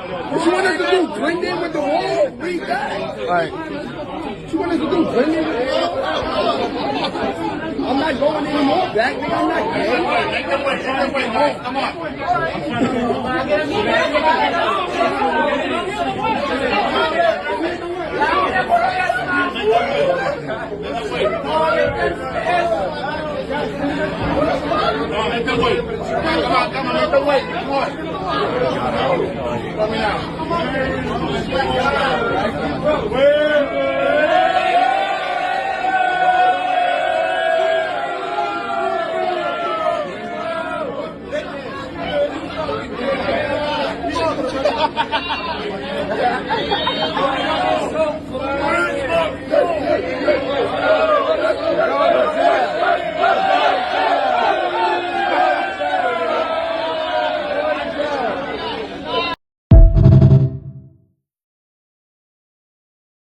What you want us to do? Blend in with the wall? Read that. Right. What you want us to do? Blend in with the wall? I'm not going anymore back, nigga. I'm not gay. Come on. Let them wait. Come on, let them wait. Come on. Coming out.